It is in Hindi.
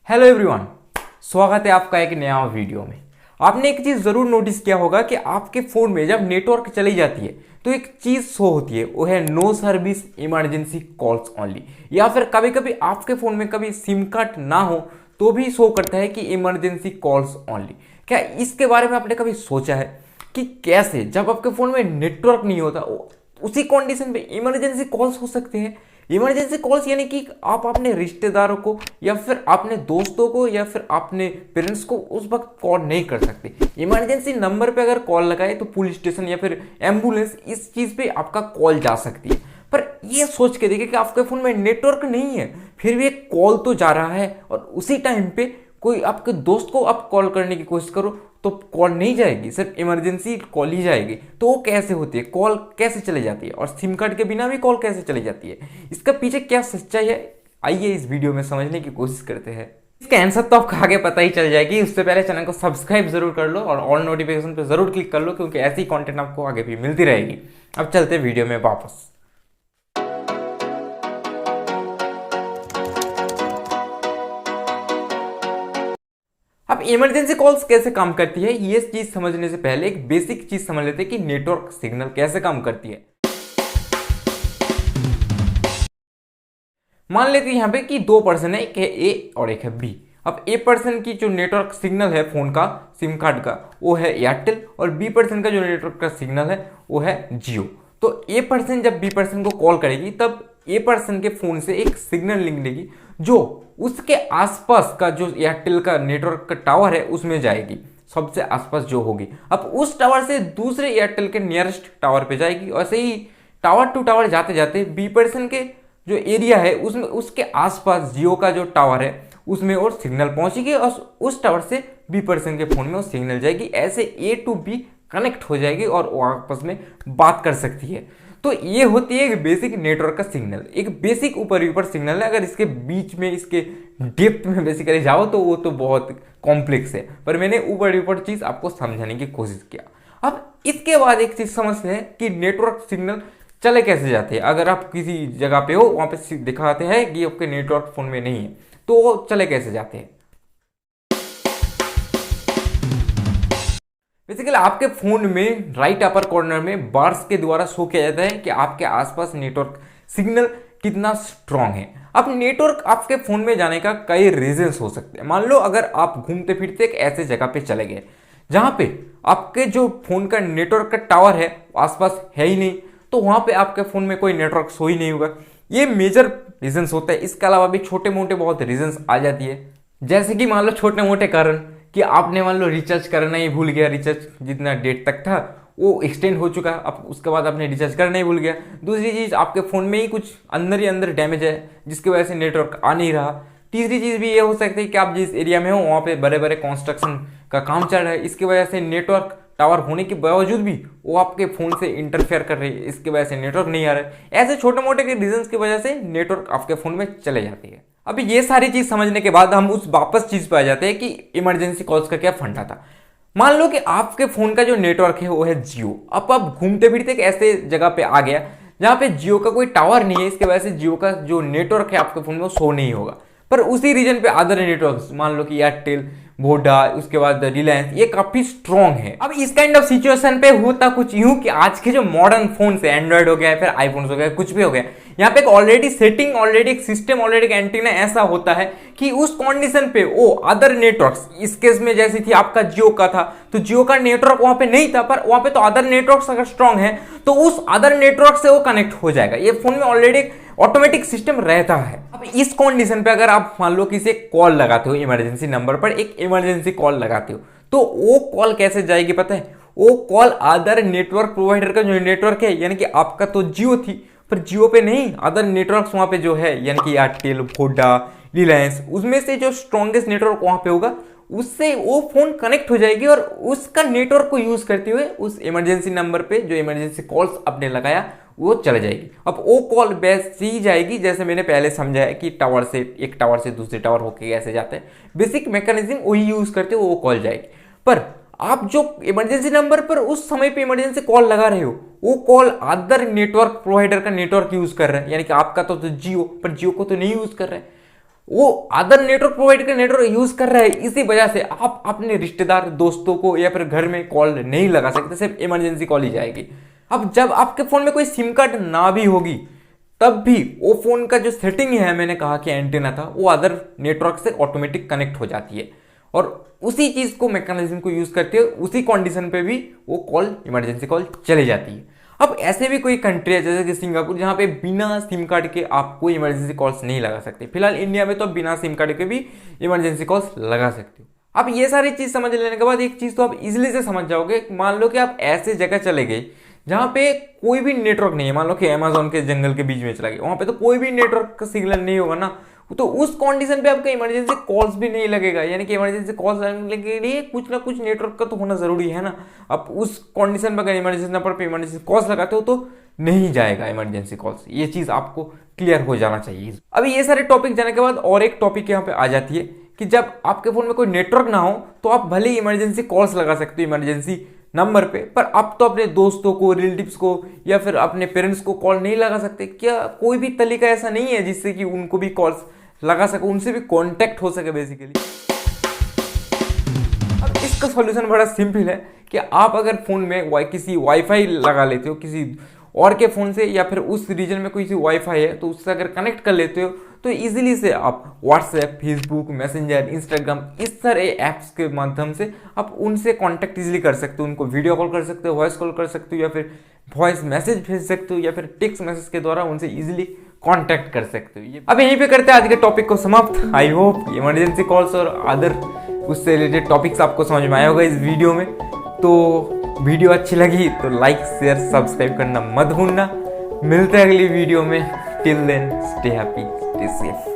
हेलो एवरीवन, स्वागत है आपका एक नया वीडियो में। आपने एक चीज़ ज़रूर नोटिस किया होगा कि आपके फ़ोन में जब नेटवर्क चली जाती है तो एक चीज़ शो होती है, वो है no service emergency calls only. या फिर कभी कभी आपके फ़ोन में कभी सिम कार्ड ना हो तो भी शो करता है कि इमरजेंसी कॉल्स ओनली। क्या इसके बारे में आपने कभी सोचा है कि कैसे जब आपके फ़ोन में नेटवर्क नहीं होता उसी कंडीशन पे इमरजेंसी कॉल्स हो सकते हैं? इमरजेंसी कॉल्स यानी कि आप अपने रिश्तेदारों को या फिर अपने दोस्तों को या फिर अपने पेरेंट्स को उस वक्त कॉल नहीं कर सकते। इमरजेंसी नंबर पे अगर कॉल लगाए तो पुलिस स्टेशन या फिर एम्बुलेंस इस चीज़ पे आपका कॉल जा सकती है। पर ये सोच के देखिए कि आपके फ़ोन में नेटवर्क नहीं है फिर भी एक कॉल तो जा रहा है, और उसी टाइम पे कोई आपके दोस्त को आप कॉल करने की कोशिश करो तो कॉल नहीं जाएगी, सिर्फ इमरजेंसी कॉल ही जाएगी। तो वो कैसे होती है, कॉल कैसे चली जाती है, और सिम कार्ड के बिना भी कॉल कैसे चली जाती है, इसका पीछे क्या सच्चाई है, आइए इस वीडियो में समझने की कोशिश करते हैं। इसका आंसर तो आपको आगे पता ही चल जाएगी। उससे पहले चैनल को सब्सक्राइब जरूर कर लो और ऑल नोटिफिकेशन पे जरूर क्लिक कर लो, क्योंकि ऐसी कंटेंट आपको आगे भी मिलती रहेगी। अब चलते वीडियो में वापस। अब इमरजेंसी कॉल्स कैसे काम करती है ये चीज समझने से पहले एक बेसिक चीज समझ लेते हैं कि नेटवर्क सिग्नल कैसे काम करती है। मान लेते हैं यहाँ पे कि दो पर्सन है, एक है ए और एक है बी। अब ए पर्सन की जो नेटवर्क सिग्नल है फोन का सिम कार्ड का वो है एयरटेल, और बी पर्सन का जो नेटवर्क का सिग्नल है वो है जियो। तो ए पर्सन जब बी पर्सन को कॉल करेगी तब ए पर्सन के फोन से एक सिग्नल लिंक लेगी जो उसके आसपास का जो एयरटेल का नेटवर्क का टावर है उसमें जाएगी, सबसे आसपास जो होगी। अब उस टावर से दूसरे एयरटेल के नियरेस्ट टावर पे जाएगी, और ऐसे ही टावर टू टावर जाते जाते बी पर्सन के जो एरिया है उसमें उसके आसपास जियो का जो टावर है उसमें और सिग्नल पहुंचेगी, और उस टावर से बी पर्सन के फोन में वो सिग्नल जाएगी। ऐसे ए टू बी कनेक्ट हो जाएगी और वो आपस में बात कर सकती है। तो ये होती है एक बेसिक नेटवर्क का सिग्नल, एक बेसिक ऊपर ऊपर सिग्नल है। अगर इसके बीच में इसके डेप्थ में बेसिकली जाओ तो वो तो बहुत कॉम्प्लेक्स है, पर मैंने ऊपर ऊपर चीज आपको समझाने की कोशिश किया। अब इसके बाद एक चीज समझते हैं कि नेटवर्क सिग्नल चले कैसे जाते हैं। अगर आप किसी जगह पे हो वहां पे दिखाते हैं कि आपके नेटवर्क फोन में नहीं है तो वो चले कैसे जाते हैं। बेसिकली आपके फोन में राइट अपर कॉर्नर में बार्स के द्वारा शो किया जाता है कि आपके आसपास नेटवर्क सिग्नल कितना स्ट्रांग है। अब नेटवर्क आपके फोन में जाने का कई रीजंस हो सकते हैं। मान लो अगर आप घूमते फिरते एक ऐसे जगह पे चले गए जहां पे आपके जो फोन का नेटवर्क का टावर है आसपास है ही नहीं, तो वहां पे आपके फोन में कोई नेटवर्क शो ही नहीं होगा। ये मेजर रीजंस होता है। इसके अलावा भी छोटे मोटे बहुत रीजंस आ जाती है, जैसे कि मान लो छोटे मोटे कारण कि आपने मान लो रिचार्ज करना ही भूल गया, रिचार्ज जितना डेट तक था वो एक्सटेंड हो चुका, अब उसके बाद आपने रिचार्ज करना ही भूल गया। दूसरी चीज़ आपके फ़ोन में ही कुछ अंदर ही अंदर डैमेज है जिसकी वजह से नेटवर्क आ नहीं रहा। तीसरी चीज़ भी ये हो सकती है कि आप जिस एरिया में हो वहाँ पे बड़े बड़े कंस्ट्रक्शन का काम चल रहा है, इसकी वजह से नेटवर्क टावर होने के बावजूद भी वो आपके फ़ोन से इंटरफेयर कर रही है, इसकी वजह से नेटवर्क नहीं आ रहा है। ऐसे छोटे मोटे के रीजंस की वजह से नेटवर्क आपके फ़ोन में चले जाती है। अभी ये सारी चीज समझने के बाद हम उस वापस चीज पे आ जाते हैं कि इमरजेंसी कॉल्स का क्या फंडा था। मान लो कि आपके फोन का जो नेटवर्क है वो है जियो। अब आप घूमते फिरते एक ऐसे जगह पे आ गया जहां पे जियो का कोई टावर नहीं है, इसके वजह से जियो का जो नेटवर्क है आपके फोन में वो शो नहीं होगा। पर उसी रीजन पे अदर नेटवर्क मान लो कि एयरटेल, वोडा, उसके बाद रिलायंस, ये काफी स्ट्रॉन्ग है। अब इस काइंड ऑफ सिचुएशन पे होता कुछ यूं कि आज के जो मॉडर्न फोन है, एंड्रॉइड हो गया फिर आईफोन हो गया कुछ भी हो गया, यहाँ पे एक ऑलरेडी सेटिंग, ऑलरेडी एक सिस्टम, ऑलरेडी एक एंटीना ऐसा होता है कि उस कंडीशन पे वो अदर नेटवर्क्स, इस केस में जैसी थी आपका जियो का था तो जियो का नेटवर्क वहां पे नहीं था, पर वहां पे तो अदर नेटवर्क्स अगर स्ट्रांग है तो उस अदर नेटवर्क से वो कनेक्ट हो जाएगा। ये फोन में ऑलरेडी ऑटोमेटिक सिस्टम रहता है। अब इस कंडीशन पे अगर आप मान लो किसी कॉल लगाते हो, इमरजेंसी नंबर पर एक इमरजेंसी कॉल लगाते हो, तो वो कॉल कैसे जाएगी पता है? वो कॉल अदर नेटवर्क प्रोवाइडर का जो नेटवर्क है, यानी कि आपका तो जियो थी पर जियो पे नहीं, अदर नेटवर्क्स वहां पे जो है यानी कि एयरटेल, वोडा, रिलायंस, उसमें से जो स्ट्रॉन्गेस्ट नेटवर्क वहां पे होगा उससे वो फोन कनेक्ट हो जाएगी, और उसका नेटवर्क को यूज करते हुए उस इमरजेंसी नंबर पे जो इमरजेंसी कॉल्स आपने लगाया वो चले जाएगी। अब वो कॉल वैसे ही जाएगी जैसे मैंने पहले समझाया कि टावर से एक टावर से दूसरे टावर होके कैसे जाता है, बेसिक मैकेनिज्म वही यूज करते हो वो कॉल जाएगी। पर आप जो इमरजेंसी नंबर पर उस समय पे इमरजेंसी कॉल लगा रहे हो वो कॉल अदर नेटवर्क प्रोवाइडर का नेटवर्क यूज कर रहा है, यानी कि आपका तो जियो पर जियो को तो नहीं यूज कर रहा है। वो अदर नेटवर्क प्रोवाइडर का नेटवर्क यूज कर रहा है, इसी वजह से आप अपने रिश्तेदार दोस्तों को या फिर घर में कॉल नहीं लगा सकते, सिर्फ इमरजेंसी कॉल ही जाएगी। अब जब आपके फोन में कोई सिम कार्ड ना भी होगी तब भी वो फोन का जो सेटिंग है, मैंने कहा कि एंटीना था, वो अदर नेटवर्क से ऑटोमेटिक कनेक्ट हो जाती है और उसी चीज को मैकेनिज्म को यूज करके उसी कंडीशन पे भी वो कॉल इमरजेंसी कॉल चली जाती है। अब ऐसे भी कोई कंट्री है जैसे कि सिंगापुर, जहां पे बिना सिम कार्ड के आप कोई इमरजेंसी कॉल्स नहीं लगा सकते। फिलहाल इंडिया में तो बिना सिम कार्ड के भी इमरजेंसी कॉल्स लगा सकते हो। अब ये सारी चीज समझ लेने के बाद एक चीज तो आप इजिली से समझ जाओगे, मान लो कि आप ऐसे जगह चले गए जहां पे कोई भी नेटवर्क नहीं है, मान लो कि अमेज़न के जंगल के बीच में चला गया, वहां पे तो कोई भी नेटवर्क का सिग्नल नहीं होगा ना, तो उस कंडीशन पे आपका इमरजेंसी कॉल्स भी नहीं लगेगा। यानी कि इमरजेंसी कॉल्स लगने के लिए कुछ ना कुछ नेटवर्क का तो होना जरूरी है ना। अब उस कंडीशन में अगर इमरजेंसी नंबर पे इमरजेंसी कॉल्स लगाते हो तो नहीं जाएगा इमरजेंसी कॉल्स। ये चीज आपको क्लियर हो जाना चाहिए। अभी ये सारे टॉपिक जाने के बाद और एक टॉपिक यहाँ पे आ जाती है कि जब आपके फोन में कोई नेटवर्क ना हो तो आप भले ही इमरजेंसी कॉल्स लगा सकते हो इमरजेंसी नंबर पे, पर आप तो अपने दोस्तों को, रिलेटिव्स को या फिर अपने पेरेंट्स को कॉल नहीं लगा सकते। क्या कोई भी तरीका ऐसा नहीं है जिससे कि उनको भी कॉल्स लगा सको, उनसे भी कांटेक्ट हो सके बेसिकली? अब इसका सॉल्यूशन बड़ा सिंपल है कि आप अगर फोन में किसी वाईफाई लगा लेते हो किसी और के फोन से, या फिर उस रीजन में कोई वाईफाई है तो उससे अगर कनेक्ट कर लेते हो तो इजीली से आप व्हाट्सएप, फेसबुक, मैसेंजर, इंस्टाग्राम, इस सारे ऐप्स के माध्यम से आप उनसे कांटेक्ट इजीली कर सकते हो। उनको वीडियो कॉल कर सकते हो, वॉइस कॉल कर सकते हो, या फिर वॉइस मैसेज भेज सकते हो, या फिर टेक्स्ट मैसेज के द्वारा उनसे इजीली कांटेक्ट कर सकते हो। अब यहीं पे करते हैं आज के टॉपिक को समाप्त। आई होप इमरजेंसी कॉल्स और अदर उससे रिलेटेड टॉपिक्स आपको समझ में आया होगा इस वीडियो में। तो वीडियो अच्छी लगी तो लाइक, शेयर, सब्सक्राइब करना मत भूलना। मिलते हैं अगली वीडियो में। Till then stay happy, stay safe.